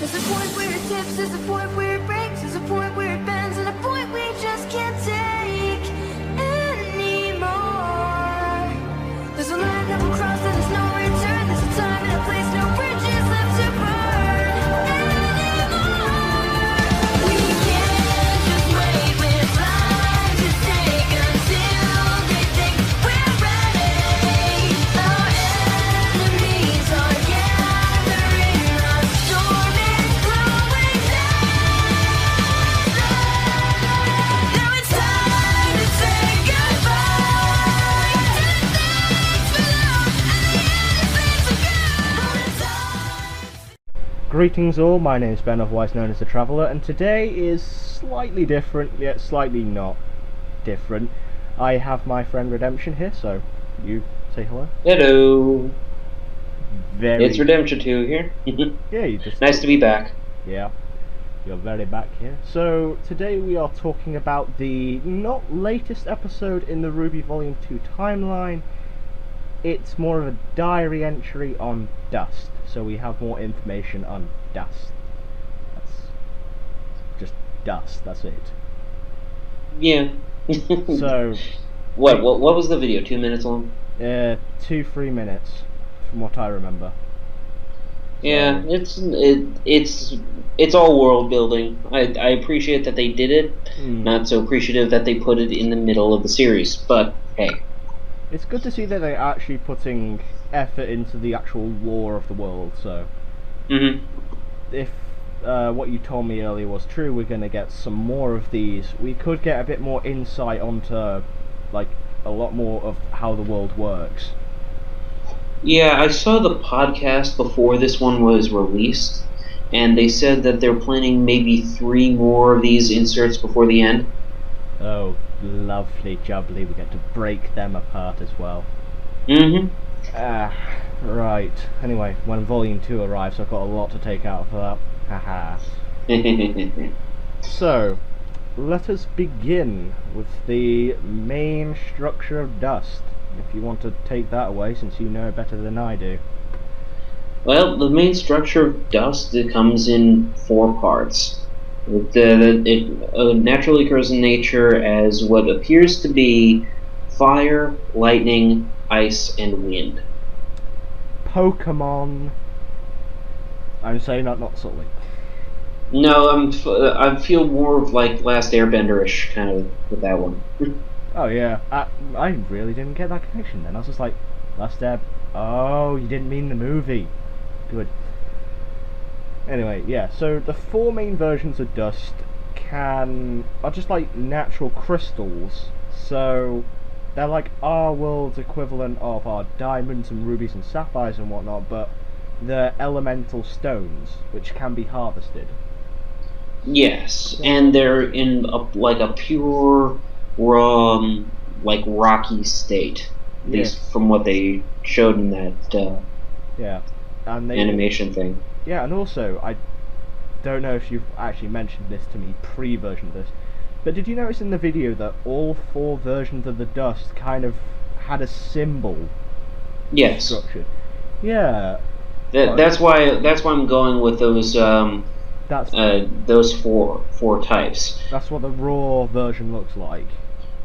There's a point where it tips, there's a point where it breaks, there's a point where it bends, and a point we just can't take anymore. There's a line that will cross and there's no return. There's a time and a place, no bridges left to burn anymore. We can't just wait with lives to take until they think we're ready. Our enemies are gathering, our storm is growing louder. Now it's time to say goodbye to the things below and the innocence of God. Greetings all, my name is Ben, otherwise known as The Traveller, and today is slightly different, yet slightly not different. I have my friend Redemption here, so you say hello. Hello. Very... It's Redemption2 here. Yeah, you just... Nice to be back. Yeah, you're very back here. So, today we are talking about the not latest episode in the RWBY Volume 2 timeline. It's more of a diary entry on Dust, so we have more information on Dust. That's just Dust, that's it. Yeah. So, what was the video? 2 minutes long? 2-3 minutes, from what I remember. Yeah, it's all world building. I appreciate that they did it. Not so appreciative that they put it in the middle of the series, but hey. It's good to see that they're actually putting effort into the actual lore of the world, so... If what you told me earlier was true, we're going to get some more of these. We could get a bit more insight onto, like, a lot more of how the world works. Yeah, I saw the podcast before this one was released, and they said that they're planning maybe 3 more of these inserts before the end. Oh, lovely jubbly, we get to break them apart as well. Right. Anyway, when Volume 2 arrives, I've got a lot to take out of that. Haha. So, let us begin with the main structure of Dust. If you want to take that away, since you know it better than I do. Well, the main structure of Dust, it comes in 4 parts. It naturally occurs in nature as what appears to be fire, lightning, ice, and wind. Pokemon. I'm saying that not subtly. No, I feel more of like Last Airbender-ish kind of with that one. Oh yeah, I really didn't get that connection then. I was just like, Last Air... Oh, you didn't mean the movie. Good. Anyway, yeah, so the 4 main versions of Dust are just like natural crystals, so they're like our world's equivalent of our diamonds and rubies and sapphires and whatnot, but they're elemental stones, which can be harvested. Yes, and they're in a pure, like rocky state, at least from what they showed in that animation thing. Yeah, and also, I don't know if you've actually mentioned this to me pre-version of this, but did you notice in the video that all 4 versions of the Dust kind of had a symbol? Yes. Structured? Yeah. That's why I'm going with those those four types. That's what the raw version looks like.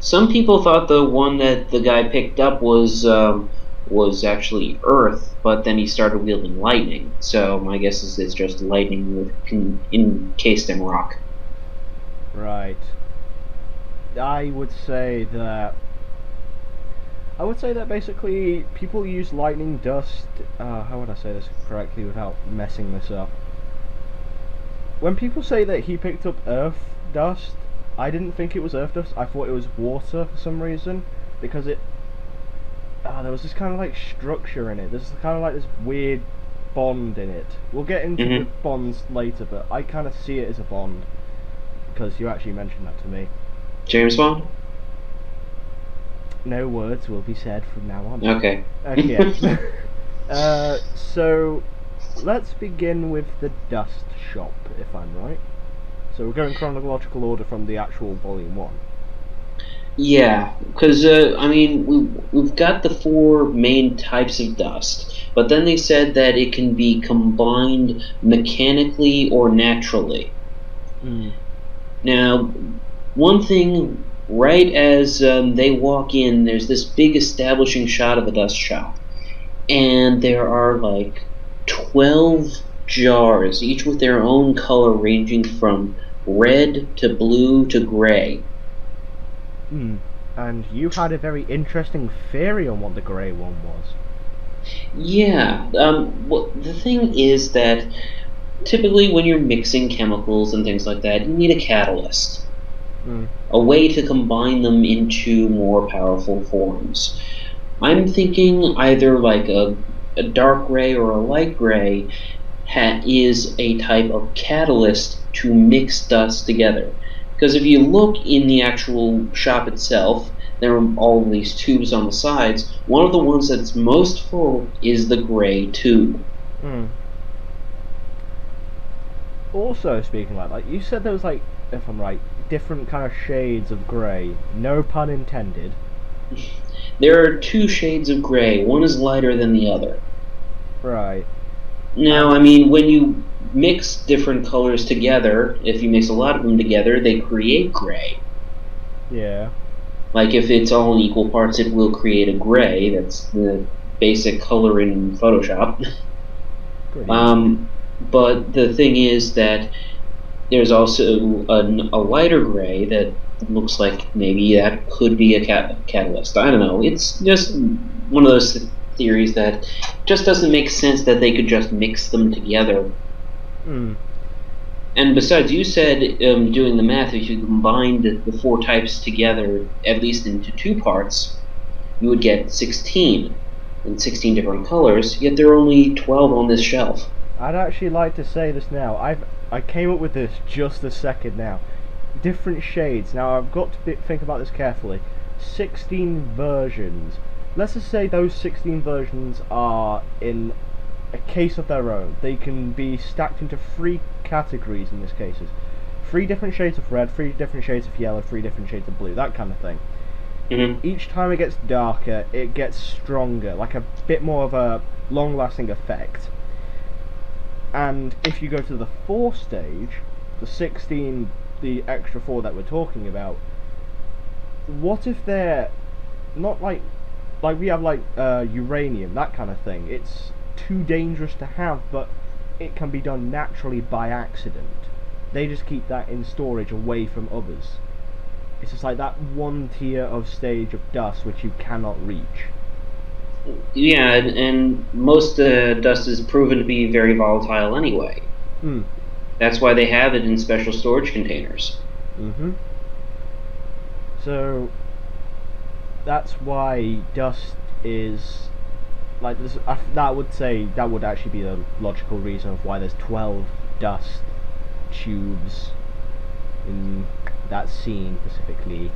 Some people thought the one that the guy picked up was actually Earth, but then he started wielding lightning. So my guess is it's just lightning encased in rock. Right. I would say that basically people use lightning dust. How would I say this correctly without messing this up? When people say that he picked up Earth dust, I didn't think it was Earth dust. I thought it was water for some reason, because there was this kind of like structure in it. There's kind of like this weird bond in it. We'll get into the bonds later, but I kind of see it as a bond because you actually mentioned that to me. James Bond? No words will be said from now on. Okay. Okay. So let's begin with the Dust Shop, if I'm right. So we're going chronological order from the actual Volume 1. Yeah, because I mean, we've got the four main types of dust, but then they said that it can be combined mechanically or naturally. Hmm. Now, one thing, right as they walk in, there's this big establishing shot of a dust shop, and there are like 12 jars, each with their own color ranging from red to blue to gray. Hmm. And you had a very interesting theory on what the grey one was. Yeah, well, the thing is that typically when you're mixing chemicals and things like that, you need a catalyst, Hmm. a way to combine them into more powerful forms. I'm thinking either like a dark gray or a light gray is a type of catalyst to mix dust together. Because if you look in the actual shop itself, there are all these tubes on the sides. One of the ones that's most full is the gray tube. Hmm. Also, speaking like you said there was like, if I'm right, different kind of shades of grey. No pun intended. There are two shades of gray. One is lighter than the other. Right. Now, I mean, when you mix different colors together, if you mix a lot of them together, they create gray. Yeah. Like if it's all in equal parts, it will create a gray. That's the basic color in Photoshop. Pretty much. But the thing is that there's also a lighter gray that looks like maybe that could be a catalyst. I don't know. It's just one of those theories that just doesn't make sense that they could just mix them together. Hmm. And besides, you said doing the math, if you combined the four types together, at least into two parts, you would get 16 in 16 different colors, yet there are only 12 on this shelf. I'd actually like to say this now. I came up with this just a second now. Different shades. Now I've got to think about this carefully. 16 versions. Let's just say those 16 versions are in a case of their own. They can be stacked into three categories in this cases. Three different shades of red, three different shades of yellow, three different shades of blue, that kind of thing. Mm-hmm. Each time it gets darker, it gets stronger, like a bit more of a long-lasting effect. And if you go to the 4 stage, the 16, the extra 4 that we're talking about, what if they're not like we have like uranium, that kind of thing? It's too dangerous to have, but it can be done naturally by accident. They just keep that in storage away from others. It's just like that one tier of stage of dust which you cannot reach. Yeah, and most dust is proven to be very volatile anyway. Hmm. That's why they have it in special storage containers. Mm-hmm. So that's why dust is like this. That would actually be the logical reason of why there's 12 dust tubes in that scene specifically.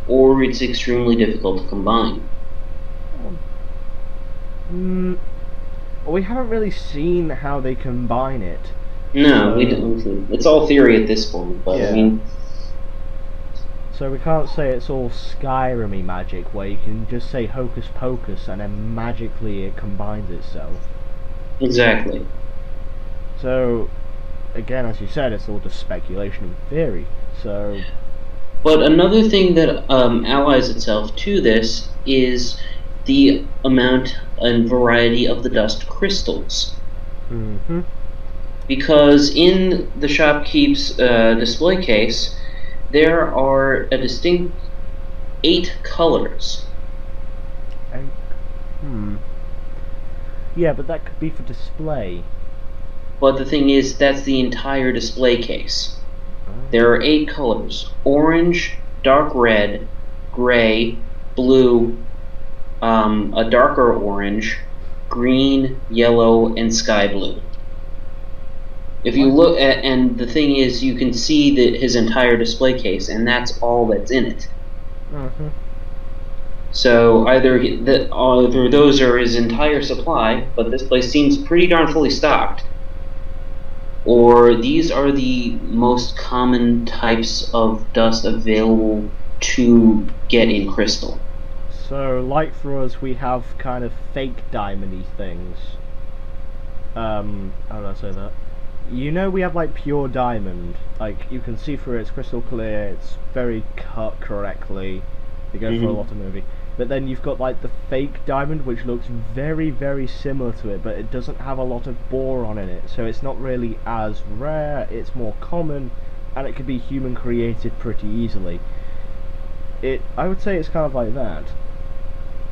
Or it's extremely difficult to combine. Well, we haven't really seen how they combine it. No, So- we don't. It's all theory at this point, but Yeah. I mean, So we can't say it's all Skyrim-y magic where you can just say hocus pocus and then magically it combines itself. exactly. So, again, as you said, it's all just speculation and theory. So, But another thing that allies itself to this is the amount and variety of the dust crystals. mm-hmm. Because in the shopkeep's display case, there are a distinct 8 colors. Yeah, but that could be for display. But the thing is, that's the entire display case. There are 8 colors: orange, dark red, gray, blue, a darker orange, green, yellow, and sky blue. If you look at, and the thing is, you can see his entire display case, and that's all that's in it. Mm-hmm. So either those are his entire supply, but this place seems pretty darn fully stocked, or these are the most common types of dust available to get in crystal. So, like for us, we have kind of fake diamondy things. How do I say that? You know, we have like pure diamond. Like, you can see through it, it's crystal clear, it's very cut correctly. They go for a lot of movie. But then you've got like the fake diamond, which looks very, very similar to it, but it doesn't have a lot of boron in it. So it's not really as rare, it's more common, and it can be human created pretty easily. I would say it's kind of like that.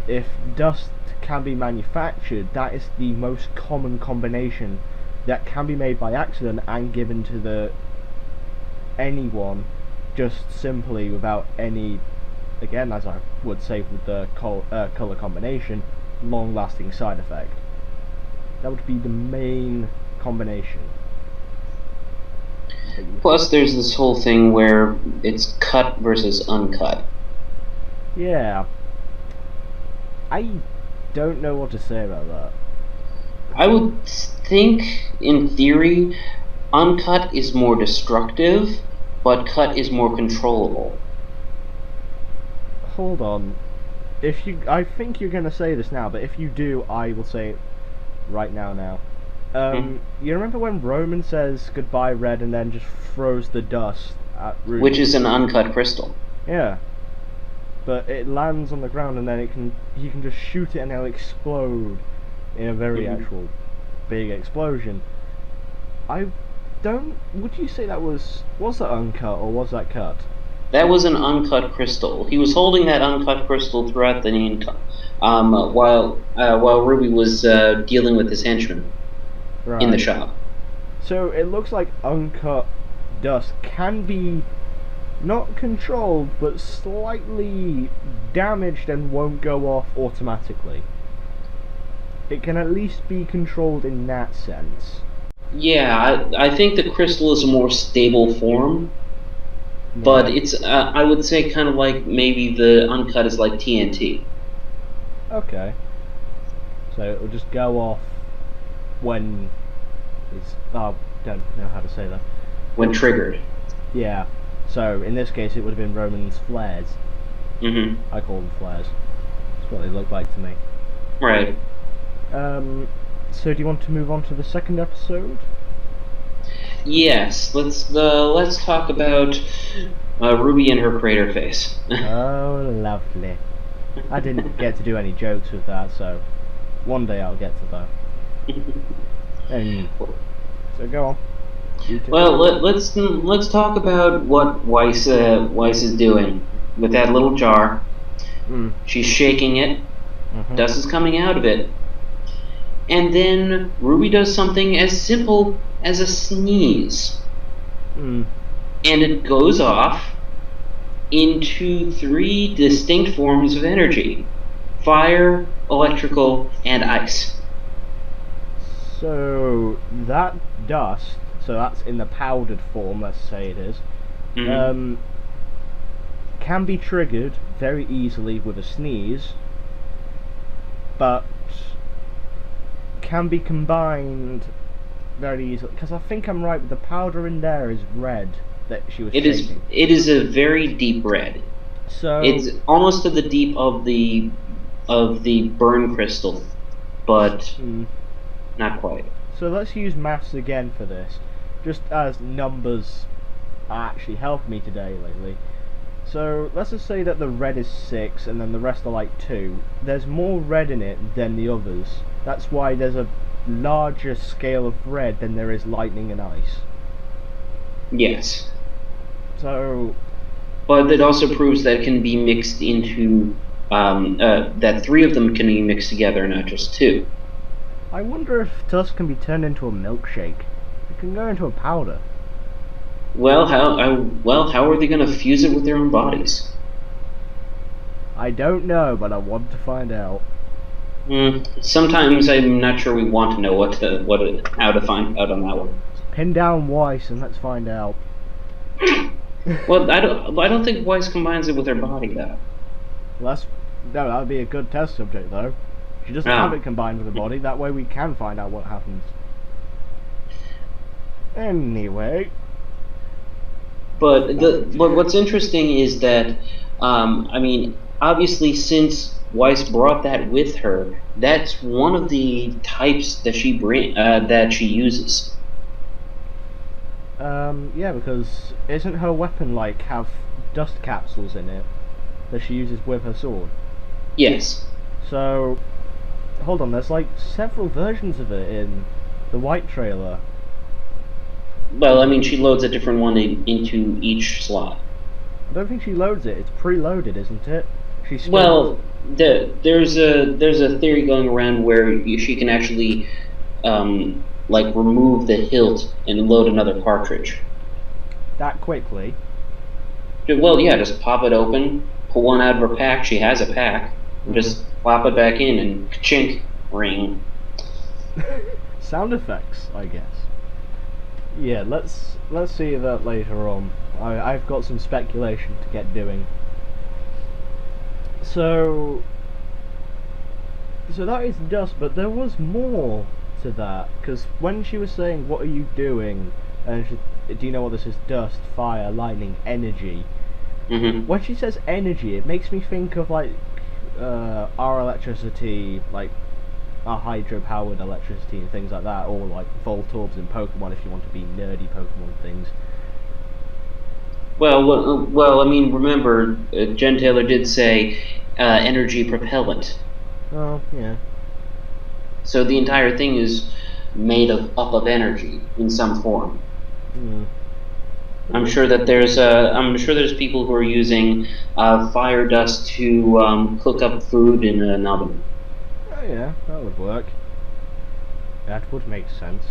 If dust can be manufactured, that is the most common combination that can be made by accident and given to anyone just simply without any, again, as I would say with the colour combination, long-lasting side effect. That would be the main combination. Plus, there's this whole thing where it's cut versus uncut. Yeah. I don't know what to say about that. I would think, in theory, uncut is more destructive, but cut is more controllable. Hold on. I think you're gonna say this now, but if you do, I will say it right now. You remember when Roman says goodbye, Red, and then just throws the dust at Ruby? Which is an uncut crystal. Yeah. But it lands on the ground, and then he can just shoot it, and it'll explode in a very actual big explosion. Would you say that was that uncut or was that cut? That was an uncut crystal. He was holding that uncut crystal throughout the while Ruby was dealing with his henchman in the shop. So it looks like uncut dust can be not controlled, but slightly damaged and won't go off automatically. It can at least be controlled in that sense. Yeah, I think the crystal is a more stable form, but it's I would say kind of like maybe the uncut is like TNT. Okay. So it'll just go off when it's... Oh, don't know how to say that. When triggered. Yeah. So in this case it would have been Roman's flares. I call them flares. That's what they look like to me. Right. So do you want to move on to the second episode? Yes, let's talk about Ruby and her crater face. Oh, lovely. I didn't get to do any jokes with that, so one day I'll get to that. So go on. Well, let's talk about what Weiss is doing with that little jar. She's shaking it. Dust is coming out of it. And then Ruby does something as simple as a sneeze. And it goes off into 3 distinct forms of energy: fire, electrical, and ice. So that dust, so that's in the powdered form, let's say it is, can be triggered very easily with a sneeze, but can be combined very easily, because I think I'm right, the powder in there is red that she was shaking. It is a very deep red. So it's almost to the deep of the burn crystal, but not quite. So let's use maths again for this, just as numbers are actually helping me today lately. So let's just say that the red is 6 and then the rest are like 2. There's more red in it than the others. That's why there's a larger scale of red than there is lightning and ice. Yes. So... But it also proves that it can be mixed into... that 3 of them can be mixed together, not just 2. I wonder if dust can be turned into a milkshake. It can go into a powder. Well, how are they going to fuse it with their own bodies? I don't know, but I want to find out. Sometimes I'm not sure we want to know how to find out on that one. Pin down Weiss and let's find out. Well, I don't think Weiss combines it with her body though. That would be a good test subject though. She doesn't have it combined with her body. That way we can find out what happens. Anyway. But what's interesting is that I mean, obviously, since Weiss brought that with her, that's one of the types that she uses. Yeah, because isn't her weapon like have dust capsules in it that she uses with her sword? Yes. So, hold on, there's like several versions of it in the white trailer. Well, I mean, she loads a different one into each slot. I don't think she loads it. It's preloaded, isn't it? She spins. Well, there's a theory going around where she can actually like remove the hilt and load another cartridge. That quickly. Well, yeah, just pop it open, pull one out of her pack. She has a pack. And just plop it back in and chink, ring. Sound effects, I guess. Yeah, let's see that later on. I've got some speculation to get doing. So that is dust, but there was more to that, because when she was saying, "What are you doing?" and do you know what this is? Dust, fire, lightning, energy. Mm-hmm. When she says energy, it makes me think of like our electricity, like our hydro-powered electricity and things like that, or like Voltorbs in Pokemon if you want to be nerdy Pokemon things. Well, I mean, remember, Jen Taylor did say energy propellant. Oh, yeah. So the entire thing is made up of energy in some form. Mm. I'm sure there's people who are using fire dust to cook up food in an oven. Oh yeah, that would work. That would make sense.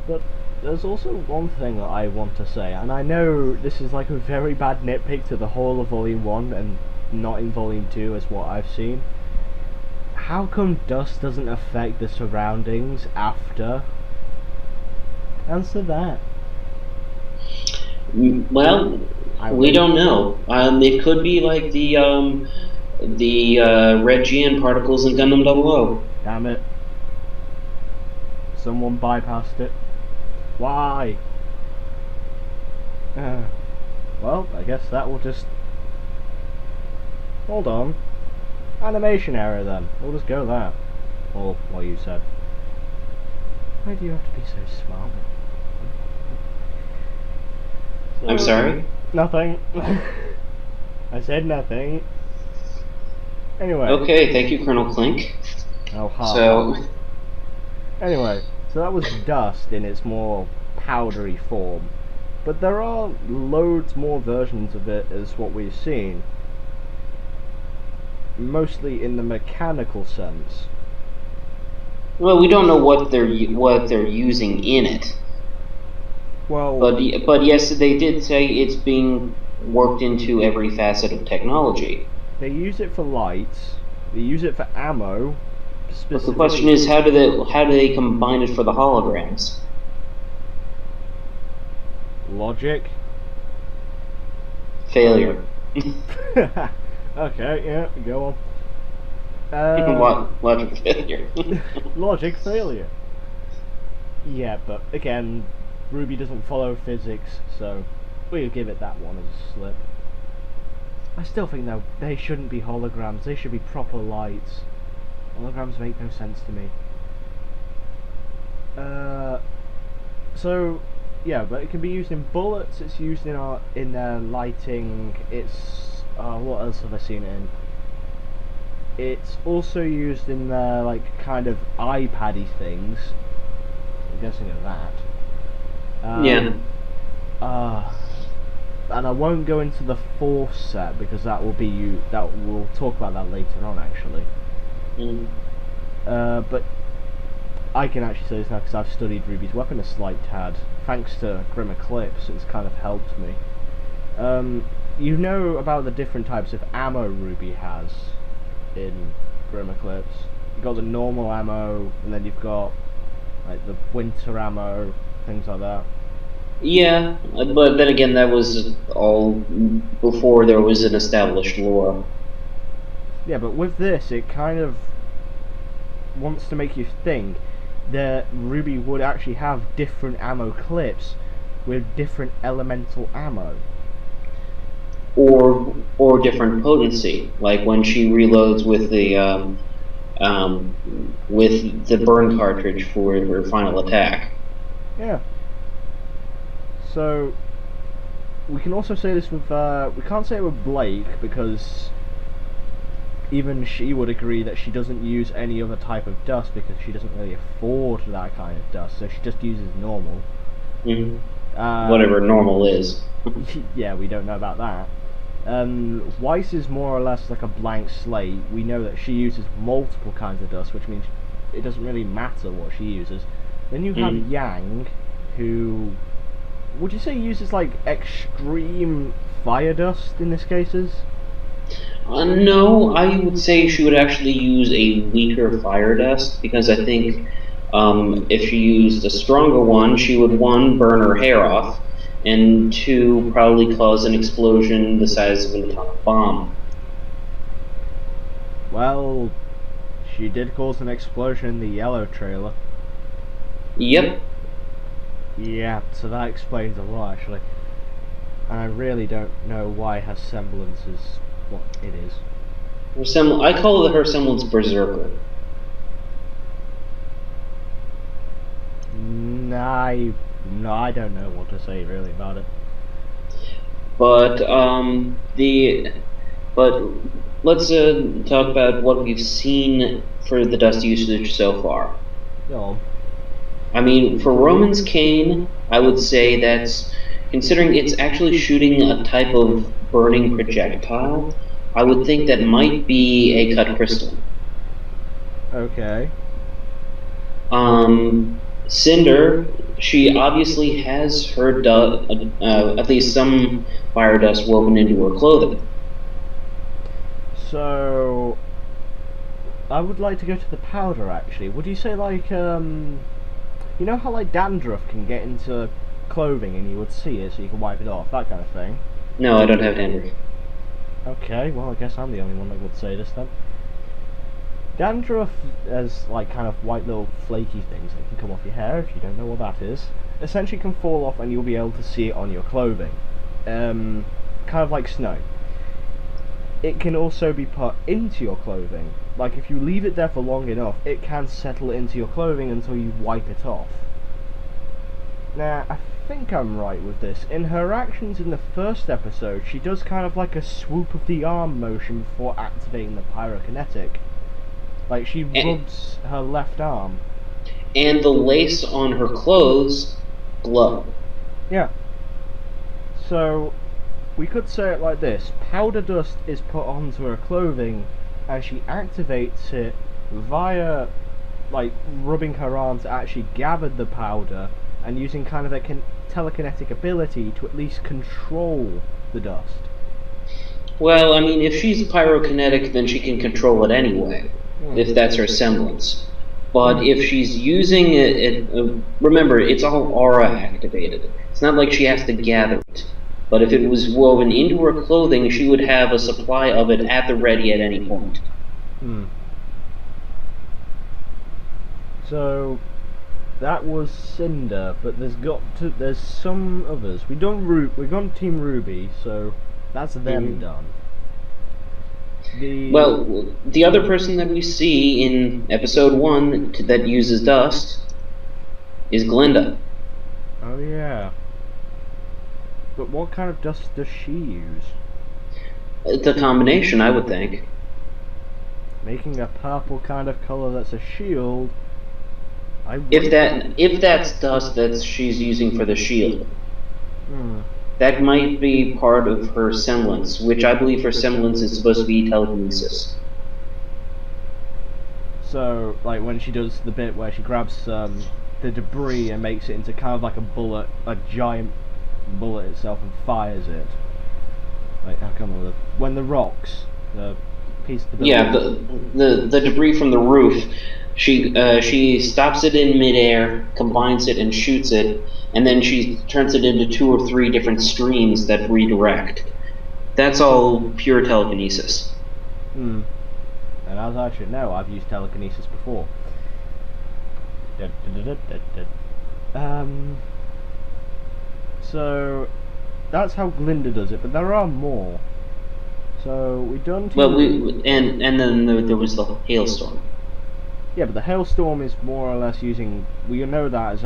But there's also one thing that I want to say, and I know this is like a very bad nitpick to the whole of Volume 1 and not in Volume 2 as what I've seen. How come dust doesn't affect the surroundings after? Answer that. Well, we don't know. It could be like the red GN particles in Gundam 00. Damn it. Someone bypassed it. Why? Well, I guess that will just... Hold on. Animation error then. We'll just go there. Or what you said. Why do you have to be so smart? I'm sorry? Nothing. I said nothing. Anyway. Okay, thank you, Colonel Clink. Oh, ha. So, Anyway, so that was dust in its more powdery form. But there are loads more versions of it as what we've seen. Mostly in the mechanical sense. well, we don't know what they're using in it. Well, But yes, they did say it's being worked into every facet of technology. they use it for lights, they use it for ammo. But the question is, how do they combine it for the holograms? Logic. Failure. Okay, yeah, go on. Logic failure. Logic failure. Yeah, but again, RWBY doesn't follow physics, so we'll give it that one as a slip. I still think though, they shouldn't be holograms, they should be proper lights. Holograms make no sense to me. So, yeah, but it can be used in bullets, it's used in lighting, it's... what else have I seen it in? It's also used in like, kind of iPad-y things. I'm guessing of that. Yeah. And I won't go into the Force set because that will be we'll talk about that later on actually. Mm. But I can actually say this now because I've studied RWBY's weapon a slight tad. Thanks to Grim Eclipse, it's kind of helped me. You know about the different types of ammo RWBY has in Grim Eclipse. You've got the normal ammo, and then you've got like the winter ammo, things like that. Yeah, but then again, that was all before there was an established lore. Yeah, but with this, it kind of wants to make you think that RWBY would actually have different ammo clips with different elemental ammo. or different potency, like when she reloads with the burn cartridge for her final attack. Yeah. So we can also say this with we can't say it with Blake because even she would agree that she doesn't use any other type of dust because she doesn't really afford that kind of dust, so she just uses normal. Whatever normal is. Yeah, we don't know about that. Weiss is more or less like a blank slate. We know that she uses multiple kinds of dust, which means it doesn't really matter what she uses. Then you have Yang, who would you say uses like extreme fire dust in this cases? No, I would say she would actually use a weaker fire dust because I think if she used a stronger one, she would, one, burn her hair off, and two, probably cause an explosion the size of an atomic bomb. Well, she did cause an explosion in the yellow trailer. Yep. Yeah, so that explains a lot actually. And I really don't know why her semblance is what it is. I call her semblance berserker. No, I don't know what to say really about it. But but let's talk about what we've seen for the dust usage so far. No. I mean, for Roman's cane, I would say that's, considering it's actually shooting a type of burning projectile, I would think that might be a cut crystal. Okay. Cinder, she obviously has her at least some fire dust woven into her clothing. So I would like to go to the powder actually. Would you say like you know how like dandruff can get into clothing and you would see it so you can wipe it off, that kind of thing? No, I don't have dandruff. Okay, well I guess I'm the only one that would say this then. Dandruff as like kind of white little flaky things that can come off your hair, if you don't know what that is, essentially can fall off and you'll be able to see it on your clothing. Kind of like snow. It can also be put into your clothing. Like if you leave it there for long enough, it can settle into your clothing until you wipe it off. Now, I think I'm right with this. In her actions in the first episode, she does kind of like a swoop of the arm motion before activating the pyrokinetic. Like she rubs her left arm. And the lace on her clothes glow. Yeah. So we could say it like this: powder dust is put onto her clothing and she activates it via like rubbing her arm to actually gather the powder and using kind of a telekinetic ability to at least control the dust. Well, I mean, if she's pyrokinetic, then she can control it anyway, if that's her semblance. But if she's using it, remember, it's all aura activated. It's not like she has to gather it. But if it was woven into her clothing, she would have a supply of it at the ready at any point. So that was Cinder, but there's some others. We've gone Team RWBY, so that's them done. Well, the other person that we see in episode 1 that uses dust is Glinda. Oh yeah. But what kind of dust does she use? It's a combination, I would think. Making a purple kind of color that's a shield. If that's dust that she's using for the shield. That might be part of her semblance, which I believe her semblance is supposed to be telekinesis. So, like when she does the bit where she grabs the debris and makes it into kind of like a bullet, a giant bullet itself, and fires it. Like, how come when the rocks, the piece of the building. Yeah, the debris from the roof. She stops it in midair, combines it, and shoots it, and then she turns it into 2 or 3 different streams that redirect. That's all pure telekinesis. And as I should know, I've used telekinesis before. So that's how Glinda does it, but there are more. So we've done two. Well, and then there was the hailstorm. Yeah, but the hailstorm is more or less using. We know that as